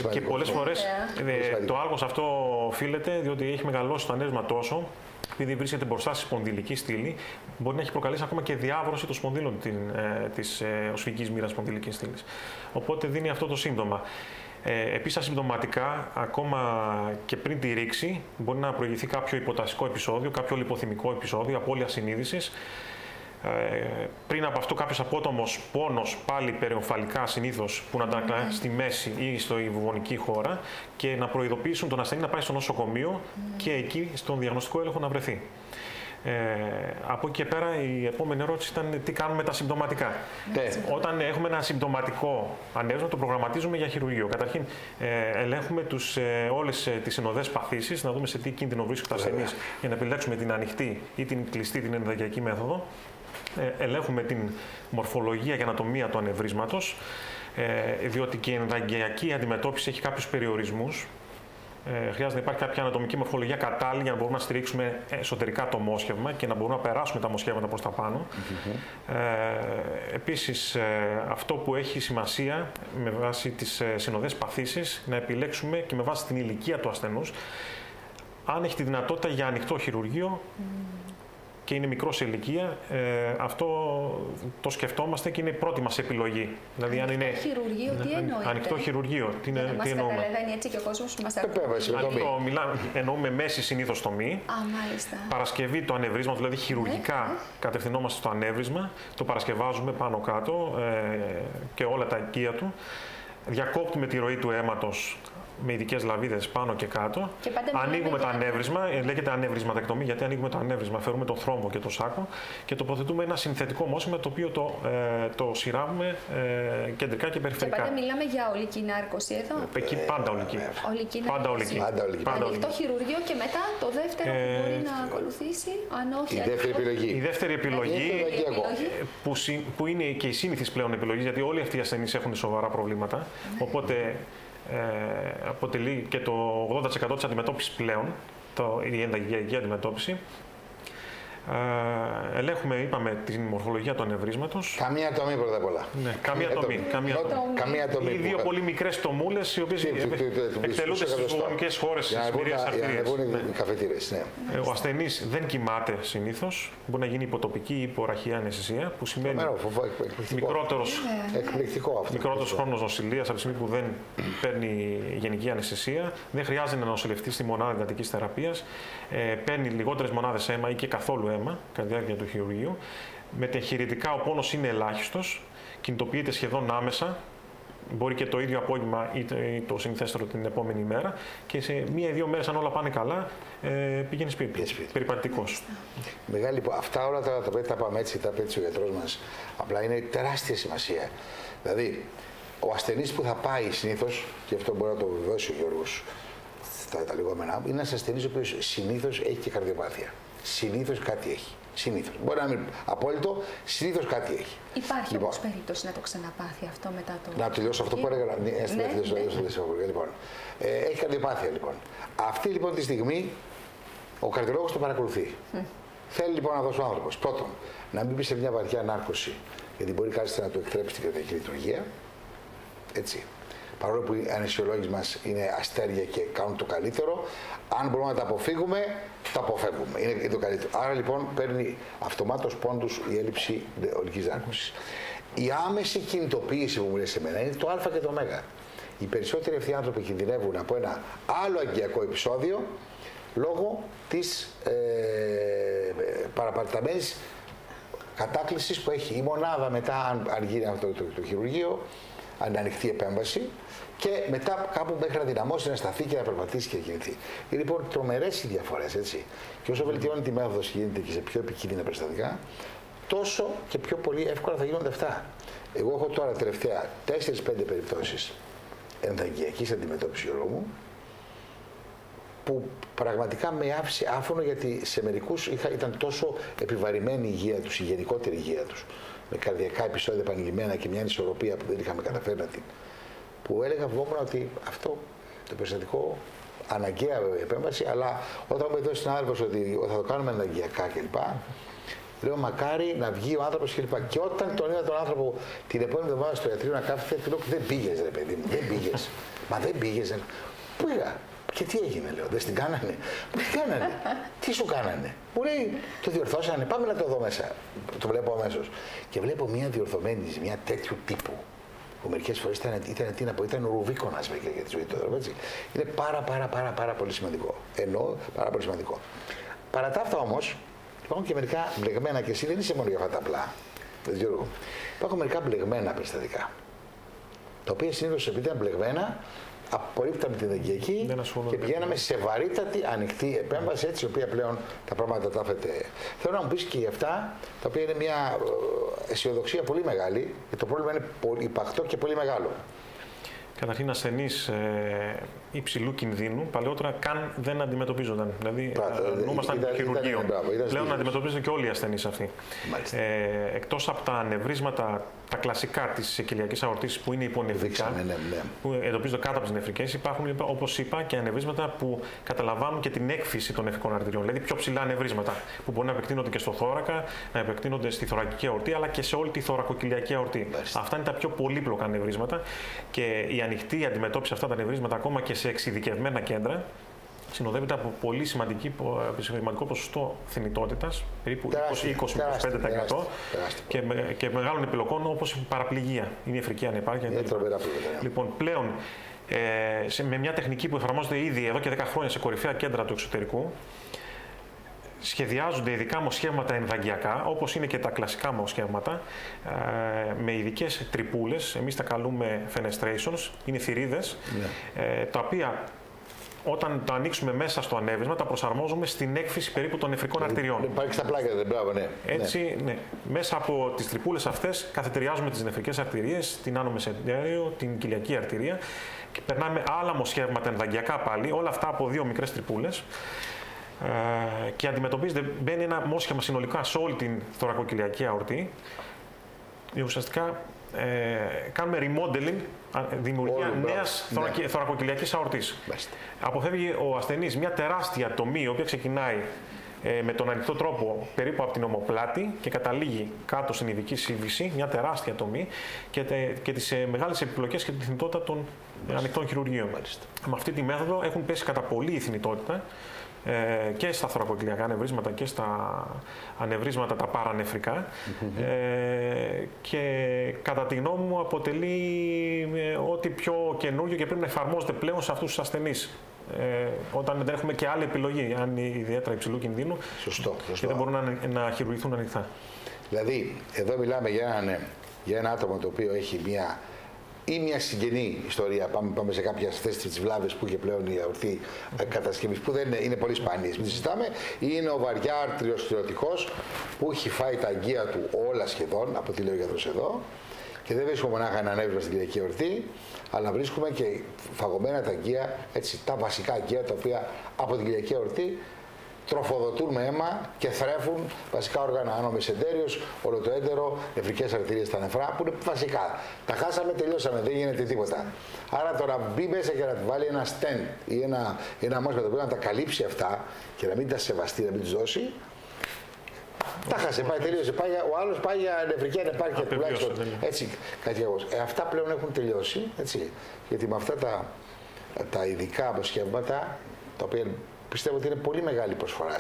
Και πολλές φορές το άλγος αυτό οφείλεται διότι έχει μεγαλώσει το ανέβημα τόσο, επειδή βρίσκεται μπροστά στη σπονδυλική στήλη, μπορεί να έχει προκαλέσει ακόμα και διάβρωση των σπονδύλων της οσφυγικής μοίρας σπονδυλικής στήλης. Οπότε δίνει αυτό το σύμπτωμα. Επίσης, ασυμπτωματικά, ακόμα και πριν τη ρήξη, μπορεί να προηγηθεί κάποιο υποτασικό επεισόδιο, κάποιο λιποθυμικό επεισόδιο, απώλεια συνείδησης. Πριν από αυτό, κάποιος απότομος πόνος, πάλι περιομφαλικά συνήθως, που να αντανακλά στη μέση ή στο βουβονική χώρα και να προειδοποιήσουν τον ασθενή να πάει στο νοσοκομείο και εκεί στον διαγνωστικό έλεγχο να βρεθεί. Από εκεί και πέρα η επόμενη ερώτηση ήταν τι κάνουμε με τα συμπτωματικά. Όταν έχουμε ένα συμπτωματικό ανέβρισμα, το προγραμματίζουμε για χειρουργείο. Καταρχήν, ελέγχουμε όλες τις συνοδές παθήσεις, να δούμε σε τι κίνδυνο βρίσκεται ο ασθενής για να επιλέξουμε την ανοιχτή ή την κλειστή, την ενδαγιακή μέθοδο. Ελέγχουμε την μορφολογία και ανατομία του ανεβρίσματος, διότι και η ενδαγιακή αντιμετώπιση έχει κάποιους περιορισμούς. Χρειάζεται να υπάρχει κάποια ανατομική μορφολογία κατάλληλη για να μπορούμε να στηρίξουμε εσωτερικά το μόσχευμα και να μπορούμε να περάσουμε τα μοσχεύματα προς τα πάνω. Επίσης, αυτό που έχει σημασία με βάση τις συνοδές παθήσεις, να επιλέξουμε και με βάση την ηλικία του ασθενούς, αν έχει τη δυνατότητα για ανοιχτό χειρουργείο και είναι μικρό σε ηλικία, αυτό το σκεφτόμαστε και είναι η πρώτη μας επιλογή. Δηλαδή, αν είναι χειρουργείο, τι εννοείται? Ανοιχτό χειρουργείο, τι εννοούμε? Καταλαβαίνει έτσι και ο κόσμος που μας ακούει. Εννοούμε μέση συνήθως τομή. Μάλιστα. Παρασκευή του ανεβρίσματος, δηλαδή χειρουργικά κατευθυνόμαστε στο ανέβρισμα, το παρασκευάζουμε πάνω κάτω και όλα τα οικεία του. Διακόπτουμε τη ροή του αίματος με ειδικές λαβίδες πάνω και κάτω. Και ανοίγουμε το ανέβρισμα, λέγεται ανεβρισματεκτομή, γιατί ανοίγουμε το ανέβρισμα, φέρουμε τον θρόμβο και το σάκο και τοποθετούμε ένα συνθετικό μόσχημα το οποίο το σειράβουμε κεντρικά και περιφερικά. Και πάντα μιλάμε για ολική νάρκωση εδώ. Εκεί πάντα ολική. Πάντα ολική. Ανοιχτό χειρουργείο και μετά το δεύτερο που μπορεί να ακολουθήσει, αν όχι. Η δεύτερη επιλογή, που είναι και η σύνηθις πλέον επιλογή, γιατί όλοι αυτοί οι ασθενείς έχουν σοβαρά προβλήματα. Οπότε αποτελεί και το 80% της αντιμετώπισης πλέον, η ενδαγιακή αντιμετώπιση. Ελέγχουμε, είπαμε, την μορφολογία του ανεβρίσματος. Καμία τομή πρώτα απ' όλα. Ναι, καμία τομή. Οι δύο πολύ μικρές τομούλες, οι οποίες εκτελούνται στις βουβονικές χώρες, στις μυριές αρτηρίες. Ο ασθενής δεν κοιμάται συνήθως. Μπορεί να γίνει υποτοπική ή υποραχαία αναισθησία, που σημαίνει μικρότερος χρόνος νοσηλείας από τη στιγμή που δεν παίρνει γενική αναισθησία. Δεν χρειάζεται να νοσηλευτεί στη μονάδα εντατικής θεραπείας. Παίρνει λιγότερες μονάδες αίμα ή και καθόλου αίμα κατά τη διάρκεια του χειρουργείου. Μετεγχειρητικά ο πόνος είναι ελάχιστος, κινητοποιείται σχεδόν άμεσα, μπορεί και το ίδιο απόγευμα ή το συνηθέστερο την επόμενη μέρα και σε 1-2 μέρες, αν όλα πάνε καλά, πηγαίνει σπίτι, περιπατητικός. Μεγάλη, αυτά όλα τα πάμε έτσι, τα πει ο γιατρός μας, απλά είναι τεράστια σημασία. Δηλαδή, ο ασθενής που θα πάει συνήθως, και αυτό μπορεί να το βεβαιώσει ο Γιώργος, τα λεγόμενά, είναι ένας ασθενής ο οποίος συνήθως έχει και καρδιοπάθεια. Συνήθως κάτι έχει. Συνήθως. Μπορεί να μην είναι απόλυτο, συνήθως κάτι έχει. Υπάρχει όμως περίπτωση να το ξαναπάθει αυτό μετά το. Να τελειώσω αυτό που έλεγα. Λοιπόν, έχει καρδιοπάθεια λοιπόν. Αυτή λοιπόν τη στιγμή ο καρδιολόγος το παρακολουθεί. Θέλει λοιπόν να δώσει ο άνθρωπος πρώτον να μην μπει σε μια βαριά νάρκωση, γιατί μπορεί κάτι να του εκτρέψει την καρδιακή λειτουργία. Έτσι. Παρόλο που οι αναισθησιολόγοι μας είναι αστέρια και κάνουν το καλύτερο, αν μπορούμε να τα αποφύγουμε, τα αποφεύγουμε. Είναι το καλύτερο. Άρα λοιπόν παίρνει αυτομάτως πόντους η έλλειψη ολικής νάρκωσης. Η άμεση κινητοποίηση που μου λέει σε μένα είναι το α και το ω. Οι περισσότεροι αυτοί οι άνθρωποι κινδυνεύουν από ένα άλλο αγκιακό επεισόδιο λόγω της παραπατημένης κατάκλησης που έχει η μονάδα μετά, αν γίνει αυτό το χειρουργείο, αν ανοιχτή επέμβαση, και μετά κάπου μέχρι να δυναμώσει, να σταθεί και να περπατήσει και να κινηθεί. Είναι λοιπόν τρομερές οι διαφορές, έτσι. Και όσο βελτιώνει τη μέθοδος και γίνεται και σε πιο επικίνδυνα περιστατικά, τόσο και πιο πολύ εύκολα θα γίνονται αυτά. Εγώ έχω τώρα τελευταία 4-5 περιπτώσεις ενδαγγειακής αντιμετώπισης μου, που πραγματικά με άφησε άφωνο, γιατί σε μερικούς ήταν τόσο επιβαρημένη η υγεία τους, η γενικότερη υγεία τους, με καρδιακά επεισόδια επανειλημμένα και μια ανισορροπία που δεν είχαμε καταφέρει να την. Που έλεγα, φοβόμουν ότι αυτό το περιστατικό, αναγκαία επέμβαση, αλλά όταν μου έδωσε συνάδελφος ότι θα το κάνουμε αναγκαιακά κλπ. Λέω μακάρι να βγει ο άνθρωπος κλπ. Και όταν τον είδα τον άνθρωπο την επόμενη εβδομάδα στο ιατρείο να κάθεται, του λέω δεν πήγες ρε παιδί μου, δεν πήγες. Μα δεν πήγες. Πού πήγα. Και τι έγινε, λέω, δεν στην κάνανε. Πού την κάνανε. Τι σου κάνανε. Μου λέει, το διορθώσανε. Πάμε να το δω μέσα. Το βλέπω αμέσως. Και βλέπω μια διορθωμένη ζημιά τέτοιου τύπου. Που μερικές φορές ήταν ο Ρουβίκονας για τη ζωή του. Είναι πάρα πολύ σημαντικό. Εννοώ πάρα πολύ σημαντικό. Παρά τα αυτά όμως, υπάρχουν και μερικά μπλεγμένα, και εσύ δεν είσαι μόνο για αυτά τα απλά. Υπάρχουν μερικά μπλεγμένα περιστατικά. Τα οποία συνήθως επειδή ήταν μπλεγμένα, απορρίπταμε την εγκυακή και πηγαίναμε σε βαρύτατη ανοιχτή επέμβαση, έτσι η οποία πλέον τα πράγματα τα έφερε. Θέλω να μου πεις και για αυτά, τα οποία είναι μια αισιοδοξία πολύ μεγάλη, γιατί το πρόβλημα είναι υπαρκτό και πολύ μεγάλο. Καταρχήν, ασθενείς υψηλού κινδύνου παλαιότερα καν δεν αντιμετωπίζονταν. Δηλαδή, ήμασταν χειρουργείο. Πλέον αντιμετωπίζονται και όλοι οι ασθενείς αυτοί. Εκτός από τα ανευρίσματα, τα κλασικά της κοιλιακής αορτής που είναι υπονεφρικά, που εντοπίζονται κάτω από τις νεφρικές, υπάρχουν, όπως είπα, και ανευρίσματα που καταλαμβάνουν και την έκφυση των νεφρικών αρτηριών. Δηλαδή, πιο ψηλά ανευρίσματα που μπορεί να επεκτείνονται και στο θώρακα, να επεκτείνονται στη θωρακική αορτή, αλλά και σε όλη τη θωρακοκυλιακή αορτή. Αυτά είναι τα πιο πολύπλοκα ανευρίσματα και η ανοιχτή αντιμετώπιση αυτά τα ανευρίσματα, ακόμα και σε εξειδικευμένα κέντρα, συνοδεύεται από πολύ σημαντικό ποσοστό θνητότητας, περίπου 20-25% και μεγάλων επιλογών όπως η παραπληγία, η νεφρική ανεπάρκεια. Λοιπόν, πλέον με μια τεχνική που εφαρμόζεται ήδη εδώ και 10 χρόνια σε κορυφαία κέντρα του εξωτερικού, σχεδιάζονται ειδικά μοσχεύματα ενδαγγειακά, όπως είναι και τα κλασικά μοσχεύματα, με ειδικές τρυπούλες, εμείς τα καλούμε fenestrations, είναι θηρίδες, τα οποία όταν τα ανοίξουμε μέσα στο ανέβρισμα, τα προσαρμόζουμε στην έκφυση περίπου των νεφρικών αρτηριών. Υπάρχει στα πλάκια, δεν μπράβο, ναι. Έτσι, ναι. Μέσα από τις τρυπούλες αυτές καθετηριάζουμε τις νεφρικές αρτηρίες, την άνω μεσεντέριο, την κοιλιακή αρτηρία και περνάμε άλλα μοσχεύματα ενδαγγειακά πάλι, όλα αυτά από 2 μικρές τρυπούλες. Και αντιμετωπίζεται, μπαίνει ένα μόσχευμα συνολικά σε όλη την θωρακοκυλιακή αορτή. Ουσιαστικά κάνουμε remodeling, δημιουργία νέας θωρακοκυλιακής αορτής. Αποφεύγει ο ασθενής μια τεράστια τομή, η οποία ξεκινάει με τον ανοιχτό τρόπο περίπου από την ομοπλάτη και καταλήγει κάτω στην ειδική σύμβηση, μια τεράστια τομή και τις μεγάλες επιπλοκές και τη θνητότητα των ανοιχτών χειρουργείων. Με αυτή τη μέθοδο έχουν πέσει κατά πολύ η θνητότητα και στα θωρακοκυλιακά ανευρίσματα και στα ανευρίσματα τα παρανεφρικά και κατά τη γνώμη μου αποτελεί ό,τι πιο καινούργιο και πρέπει να εφαρμόζεται πλέον σε αυτούς τους ασθενείς. Όταν δεν έχουμε και άλλη επιλογή, αν είναι ιδιαίτερα υψηλού κινδύνου και δεν μπορούν να χειρουργηθούν ανοιχτά. Δηλαδή, εδώ μιλάμε για ένα άτομο το οποίο έχει μια συγγενή ιστορία. Πάμε σε κάποιες θέσεις της βλάβες που είχε πλέον η αορτή κατασκευής, που δεν είναι πολύ σπάνιες. Μην συζητάμε. Είναι ο βαριά αρτριοσκληρωτικός που έχει φάει τα αγκία του όλα σχεδόν, από ό,τι λέει ο γιατρός εδώ. Και δεν βρίσκουμε μονάχα ένα ανέβρισμα στην κοιλιακή αορτή, αλλά βρίσκουμε και φαγωμένα τα αγκία, έτσι, τα βασικά αγκία τα οποία από την κοιλιακή αορτή τροφοδοτούν με αίμα και θρέφουν βασικά όργανα, άνω μεσεντέριος, όλο το έντερο, νεφρικές αρτηρίες στα νεφρά, που είναι βασικά. Τα χάσαμε, τελειώσαμε, δεν γίνεται τίποτα. Άρα τώρα μπει μέσα και να τη βάλει ένα stent ή ένα μόσχημα το οποίο να τα καλύψει αυτά και να μην τα σεβαστεί, να μην τους δώσει, τα χάσε, πάει, τελείωσε. Ο άλλος πάει για νεφρική ανεπάρκεια τουλάχιστον. Έτσι, κάτι αγώς. Αυτά πλέον έχουν τελειώσει, έτσι, γιατί με αυτά τα ειδικά μοσχεύματα, τα οποία πιστεύω ότι είναι πολύ μεγάλη προσφορά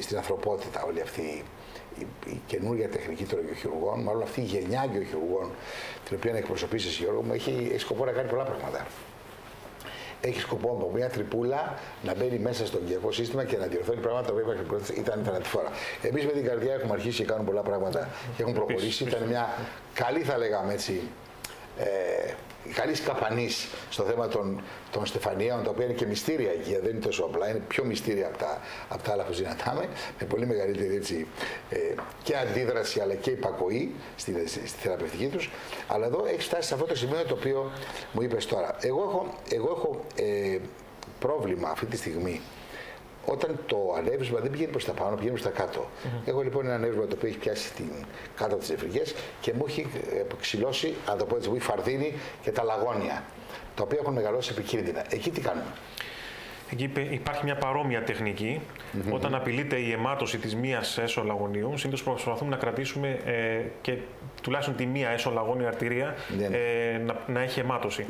στην ανθρωπότητα όλη αυτή η καινούργια τεχνική των αγιοχειρουργών, μάλλον αυτή η γενιά αγιοχειρουργών την οποία εκπροσωπήσεις, Γιώργο μου, έχει σκοπό να κάνει πολλά πράγματα. Έχει σκοπό από μια τρυπούλα να μπαίνει μέσα στο εγκυακό σύστημα και να διορθώνει πράγματα που ήταν θανατηφόρα. Εμείς με την καρδιά έχουμε αρχίσει και κάνουμε πολλά πράγματα και έχουν προχωρήσει. Ήταν μια καλή, θα λέγαμε έτσι, καλή σκαπανής στο θέμα των Στεφανίων, τα οποία είναι και μυστήρια εκεί, δεν είναι τόσο απλά, είναι πιο μυστήρια από τα άλλα που ζητάμε, με πολύ μεγαλύτερη έτσι, και αντίδραση αλλά και υπακοή στη θεραπευτική τους. Αλλά εδώ έχει φτάσει σε αυτό το σημείο το οποίο μου είπες τώρα. Εγώ έχω πρόβλημα αυτή τη στιγμή. Όταν το ανέβρισμα δεν πηγαίνει προς τα πάνω, πηγαίνει προς τα κάτω. Έχω λοιπόν ένα ανέβρισμα το οποίο έχει πιάσει κάτω από τις νεφρικές και μου έχει ξυλώσει, αν το πω έτσι, μου έχει φαρδίνει και τα λαγόνια, τα οποία έχουν μεγαλώσει επικίνδυνα. Εκεί τι κάνουμε? Εκεί υπάρχει μια παρόμοια τεχνική. Όταν απειλείται η αιμάτωση της μίας έσω-λαγωνίου, συνήθως προσπαθούμε να κρατήσουμε και τουλάχιστον τη μία έσω-λαγώνια αρτηρία να έχει αιμάτωση.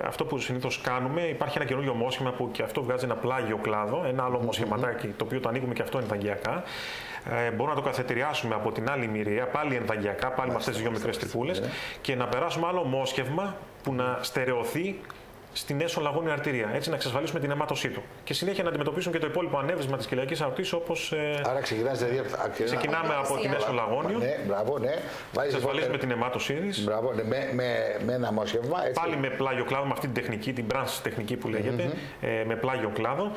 Αυτό που συνήθως κάνουμε, υπάρχει ένα καινούργιο μόσχημα που και αυτό βγάζει ένα πλάγιο κλάδο, ένα άλλο μοσχηματάκι, το οποίο το ανοίγουμε και αυτό ενδαγγειακά. Μπορούμε να το καθετηριάσουμε από την άλλη μυρία, πάλι ενδαγγειακά, πάλι με αυτές τις δύο μικρές τρυπούλες, και να περάσουμε άλλο μόσχευμα που να στερεωθεί στην έσω-λαγώνια αρτηρία, έτσι να εξασφαλίσουμε την αιμάτωσή του. Και συνέχεια να αντιμετωπίσουμε και το υπόλοιπο ανέβρισμα της κοιλιακής αρτής, όπως. Άρα ξεκινάμε από την έσω-λαγώνιο. Ναι, μπράβο, ναι. Εξασφαλίζουμε την αιμάτωσή της. Μπράβο, ναι, με ένα μόσχευμα. Πάλι με πλάγιο κλάδο, με αυτή την τεχνική, την branch τεχνική που λέγεται, με πλάγιο κλάδο.